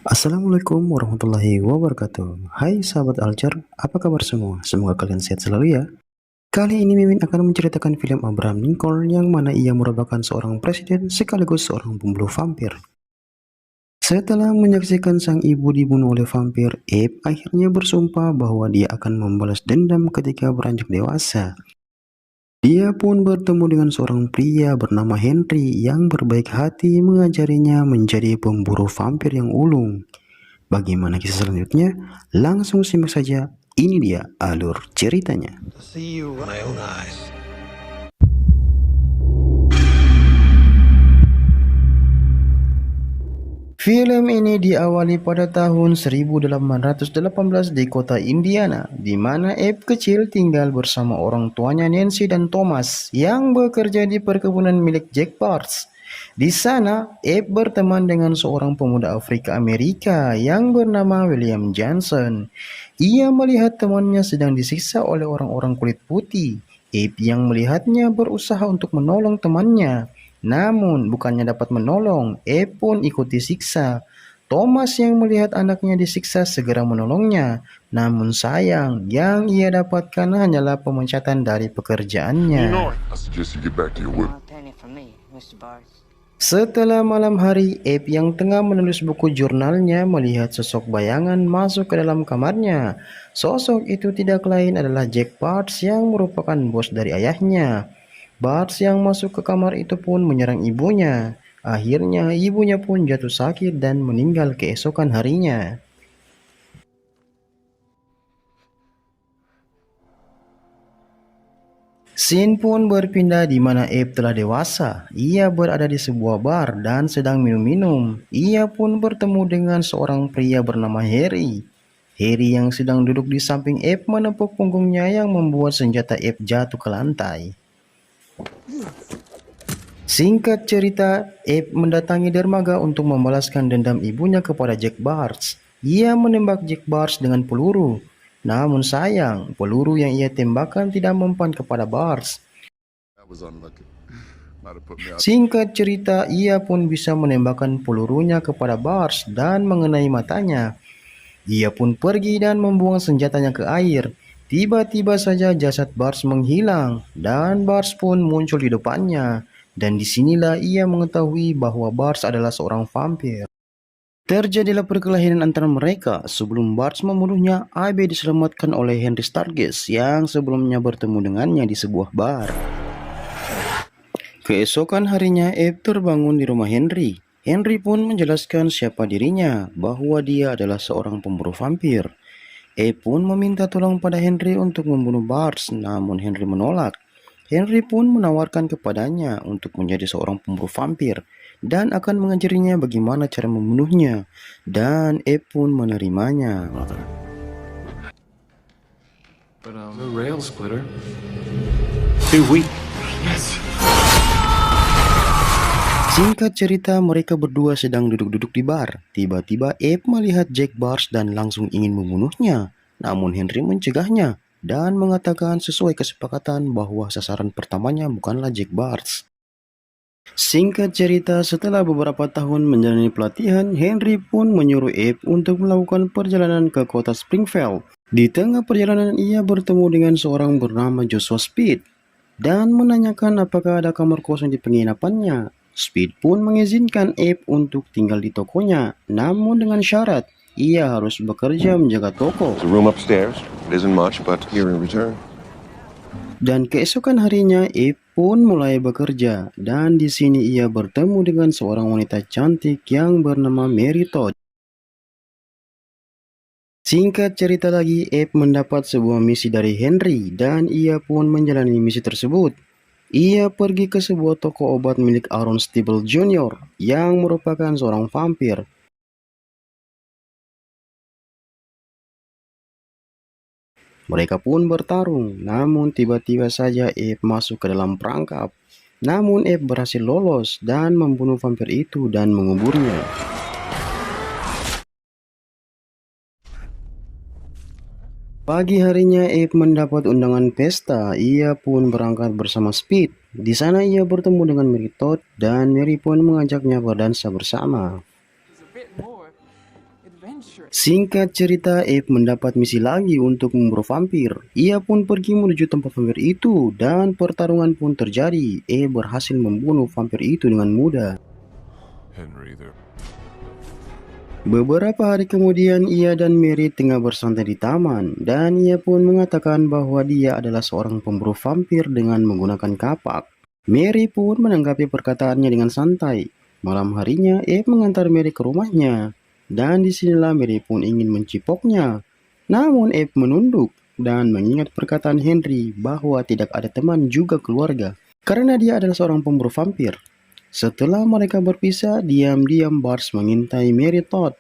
Assalamualaikum warahmatullahi wabarakatuh. Hai sahabat Aljar, apa kabar semua? Semoga kalian sehat selalu ya. Kali ini Mimin akan menceritakan film Abraham Lincoln yang mana ia merupakan seorang presiden sekaligus seorang pembunuh vampir. Setelah menyaksikan sang ibu dibunuh oleh vampir, Abe akhirnya bersumpah bahwa dia akan membalas dendam ketika beranjak dewasa. Dia pun bertemu dengan seorang pria bernama Henry yang berbaik hati mengajarinya menjadi pemburu vampir yang ulung. Bagaimana kisah selanjutnya? Langsung simak saja. Ini dia alur ceritanya. Film ini diawali pada tahun 1818 di kota Indiana, di mana Abe kecil tinggal bersama orang tuanya Nancy dan Thomas yang bekerja di perkebunan milik Jack Bars. Di sana, Abe berteman dengan seorang pemuda Afrika Amerika yang bernama William Johnson. Ia melihat temannya sedang disiksa oleh orang-orang kulit putih. Abe yang melihatnya berusaha untuk menolong temannya. Namun, bukannya dapat menolong, pun ikut disiksa. Thomas yang melihat anaknya disiksa segera menolongnya. Namun sayang, yang ia dapatkan hanyalah pemecatan dari pekerjaannya. Setelah malam hari, Abe yang tengah menulis buku jurnalnya melihat sosok bayangan masuk ke dalam kamarnya. Sosok itu tidak lain adalah Jack Bars yang merupakan bos dari ayahnya. Bars yang masuk ke kamar itu pun menyerang ibunya. Akhirnya ibunya pun jatuh sakit dan meninggal keesokan harinya. Scene pun berpindah di mana Abe telah dewasa. Ia berada di sebuah bar dan sedang minum-minum. Ia pun bertemu dengan seorang pria bernama Harry. Harry yang sedang duduk di samping Abe menepuk punggungnya yang membuat senjata Abe jatuh ke lantai. Singkat cerita, Abe mendatangi dermaga untuk membalaskan dendam ibunya kepada Jack Bars. Ia menembak Jack Bars dengan peluru. Namun sayang, peluru yang ia tembakkan tidak mempan kepada Bars. Singkat cerita, ia pun bisa menembakkan pelurunya kepada Bars dan mengenai matanya. Ia pun pergi dan membuang senjatanya ke air. Tiba-tiba saja jasad Bars menghilang dan Bars pun muncul di depannya. Dan disinilah ia mengetahui bahwa Bars adalah seorang vampir. Terjadilah perkelahian antara mereka. Sebelum Bars membunuhnya, Abe diselamatkan oleh Henry Stargate yang sebelumnya bertemu dengannya di sebuah bar. Keesokan harinya, Abe terbangun di rumah Henry. Henry pun menjelaskan siapa dirinya, bahwa dia adalah seorang pemburu vampir. Abe pun meminta tolong pada Henry untuk membunuh Bars, namun Henry menolak. Henry pun menawarkan kepadanya untuk menjadi seorang pemburu vampir dan akan mengajarinya bagaimana cara membunuhnya, dan Abe pun menerimanya. The rail splitter. Too weak. Yes. Singkat cerita, mereka berdua sedang duduk-duduk di bar. Tiba-tiba Abe melihat Jack Bars dan langsung ingin membunuhnya. Namun Henry mencegahnya dan mengatakan sesuai kesepakatan bahwa sasaran pertamanya bukanlah Jack Bars. Singkat cerita, setelah beberapa tahun menjalani pelatihan, Henry pun menyuruh Abe untuk melakukan perjalanan ke kota Springfield. Di tengah perjalanan ia bertemu dengan seorang bernama Joshua Speed dan menanyakan apakah ada kamar kosong di penginapannya. Speed pun mengizinkan Abe untuk tinggal di tokonya, namun dengan syarat ia harus bekerja menjaga toko. Dan keesokan harinya Abe pun mulai bekerja, dan di sini ia bertemu dengan seorang wanita cantik yang bernama Mary Todd. Singkat cerita lagi, Abe mendapat sebuah misi dari Henry dan ia pun menjalani misi tersebut. Ia pergi ke sebuah toko obat milik Aaron Stibble Jr. yang merupakan seorang vampir. Mereka pun bertarung, namun tiba-tiba saja Abe masuk ke dalam perangkap. Namun Abe berhasil lolos dan membunuh vampir itu dan menguburnya. Pagi harinya Abe mendapat undangan pesta. Ia pun berangkat bersama Speed. Di sana ia bertemu dengan Mary Todd dan Mary pun mengajaknya berdansa bersama. Singkat cerita, Abe mendapat misi lagi untuk memburu vampir. Ia pun pergi menuju tempat vampir itu dan pertarungan pun terjadi. Abe berhasil membunuh vampir itu dengan mudah. Henry, there. Beberapa hari kemudian, ia dan Mary tengah bersantai di taman, dan ia pun mengatakan bahwa dia adalah seorang pemburu vampir dengan menggunakan kapak. Mary pun menanggapi perkataannya dengan santai. Malam harinya, Abe mengantar Mary ke rumahnya, dan disinilah Mary pun ingin mencipoknya. Namun Abe menunduk dan mengingat perkataan Henry bahwa tidak ada teman juga keluarga, karena dia adalah seorang pemburu vampir. Setelah mereka berpisah, diam-diam Bars mengintai Mary Todd.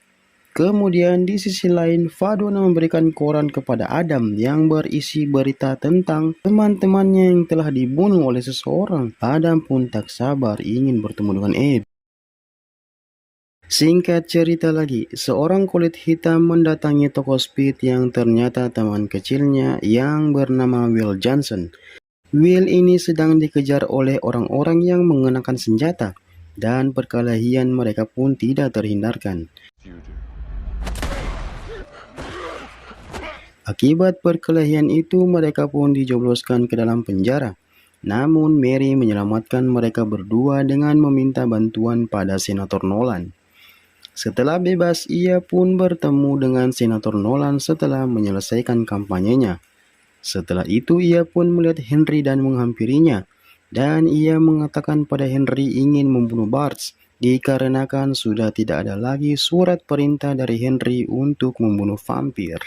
Kemudian di sisi lain, Fadona memberikan koran kepada Adam yang berisi berita tentang teman-temannya yang telah dibunuh oleh seseorang. Adam pun tak sabar ingin bertemu dengan Abe. Singkat cerita lagi, seorang kulit hitam mendatangi toko Speed yang ternyata teman kecilnya yang bernama Will Johnson. Will ini sedang dikejar oleh orang-orang yang mengenakan senjata, dan perkelahian mereka pun tidak terhindarkan. You do. Akibat perkelahian itu, mereka pun dijebloskan ke dalam penjara. Namun Mary menyelamatkan mereka berdua dengan meminta bantuan pada Senator Nolan. Setelah bebas, ia pun bertemu dengan Senator Nolan setelah menyelesaikan kampanyenya. Setelah itu, ia pun melihat Henry dan menghampirinya, dan ia mengatakan pada Henry ingin membunuh Bart dikarenakan sudah tidak ada lagi surat perintah dari Henry untuk membunuh vampir.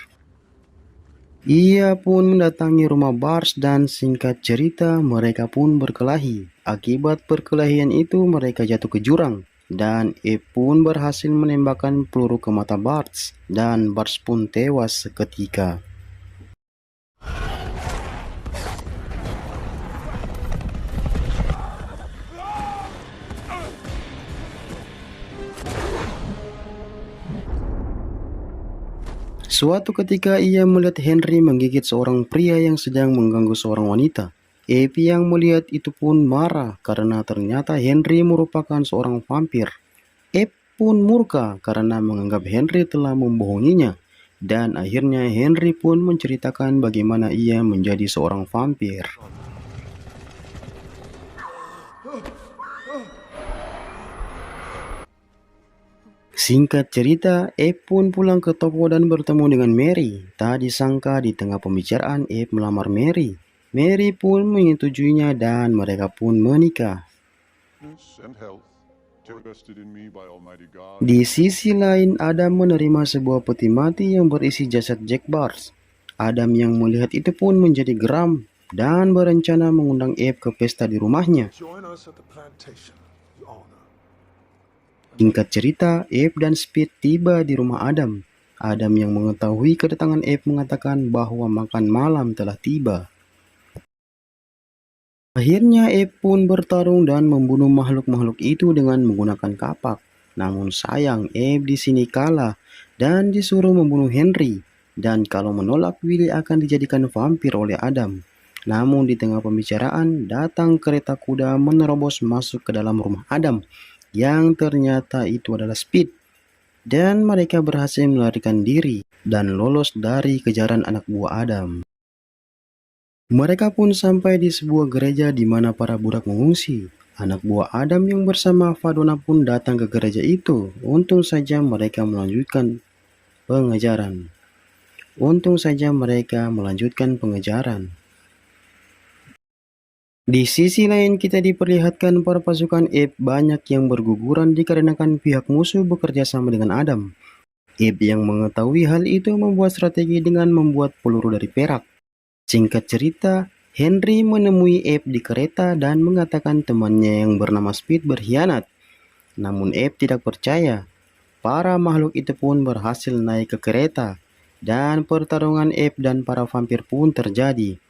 Ia pun mendatangi rumah Bart dan singkat cerita mereka pun berkelahi. Akibat perkelahian itu mereka jatuh ke jurang, dan Abe pun berhasil menembakkan peluru ke mata Bart, dan Bart pun tewas seketika. Suatu ketika ia melihat Henry menggigit seorang pria yang sedang mengganggu seorang wanita. Abe yang melihat itu pun marah karena ternyata Henry merupakan seorang vampir. Abe pun murka karena menganggap Henry telah membohonginya. Dan akhirnya Henry pun menceritakan bagaimana ia menjadi seorang vampir. Singkat cerita, Abe pun pulang ke toko dan bertemu dengan Mary. Tak disangka di tengah pembicaraan Abe melamar Mary. Mary pun menyetujuinya dan mereka pun menikah. And health, invested in me by Almighty God. Di sisi lain, Adam menerima sebuah peti mati yang berisi jasad Jack Bars. Adam yang melihat itu pun menjadi geram dan berencana mengundang Abe ke pesta di rumahnya. Join us at the plantation, Your Honor. Singkat cerita, Abe dan Speed tiba di rumah Adam. Adam yang mengetahui kedatangan Abe mengatakan bahwa makan malam telah tiba. Akhirnya Abe pun bertarung dan membunuh makhluk-makhluk itu dengan menggunakan kapak. Namun sayang, Abe di sini kalah dan disuruh membunuh Henry. Dan kalau menolak, Willy akan dijadikan vampir oleh Adam. Namun di tengah pembicaraan, datang kereta kuda menerobos masuk ke dalam rumah Adam, yang ternyata itu adalah Speed. Dan mereka berhasil melarikan diri dan lolos dari kejaran anak buah Adam. Mereka pun sampai di sebuah gereja di mana para budak mengungsi. Anak buah Adam yang bersama Fadona pun datang ke gereja itu. Untung saja mereka melanjutkan pengejaran. Di sisi lain, kita diperlihatkan para pasukan Abe banyak yang berguguran dikarenakan pihak musuh bekerja sama dengan Adam. Abe yang mengetahui hal itu membuat strategi dengan membuat peluru dari perak. Singkat cerita, Henry menemui Abe di kereta dan mengatakan temannya yang bernama Speed berkhianat. Namun Abe tidak percaya. Para makhluk itu pun berhasil naik ke kereta, dan pertarungan Abe dan para vampir pun terjadi.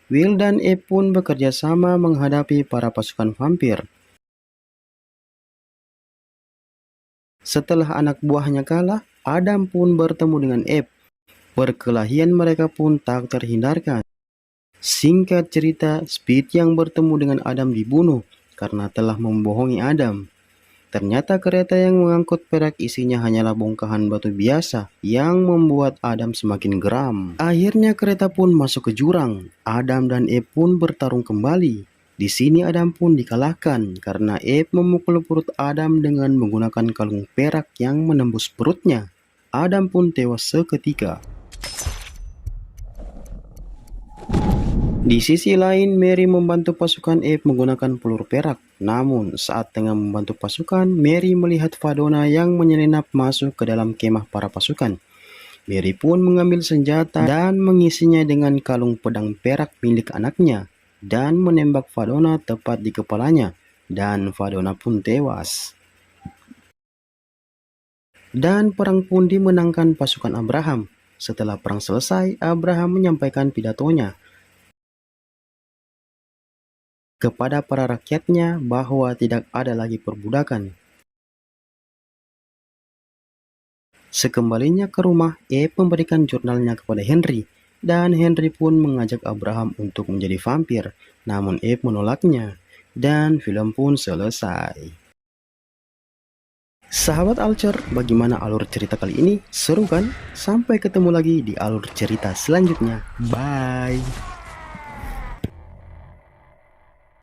Will dan Abe pun bekerja sama menghadapi para pasukan vampir. Setelah anak buahnya kalah, Adam pun bertemu dengan Abe. Perkelahian mereka pun tak terhindarkan. Singkat cerita, Speed yang bertemu dengan Adam dibunuh karena telah membohongi Adam. Ternyata kereta yang mengangkut perak isinya hanyalah bongkahan batu biasa yang membuat Adam semakin geram. Akhirnya kereta pun masuk ke jurang. Adam dan Eve pun bertarung kembali. Di sini Adam pun dikalahkan karena Eve memukul perut Adam dengan menggunakan kalung perak yang menembus perutnya. Adam pun tewas seketika. Di sisi lain, Mary membantu pasukan Eve menggunakan peluru perak. Namun, saat tengah membantu pasukan, Mary melihat Fadona yang menyelinap masuk ke dalam kemah para pasukan. Mary pun mengambil senjata dan mengisinya dengan kalung pedang perak milik anaknya dan menembak Fadona tepat di kepalanya, dan Fadona pun tewas. Dan perang pun dimenangkan pasukan Abraham. Setelah perang selesai, Abraham menyampaikan pidatonya kepada para rakyatnya bahwa tidak ada lagi perbudakan. Sekembalinya ke rumah, Eve memberikan jurnalnya kepada Henry, dan Henry pun mengajak Abraham untuk menjadi vampir, namun Eve menolaknya, dan film pun selesai. Sahabat Alcer, bagaimana alur cerita kali ini? Seru kan? Sampai ketemu lagi di alur cerita selanjutnya. Bye!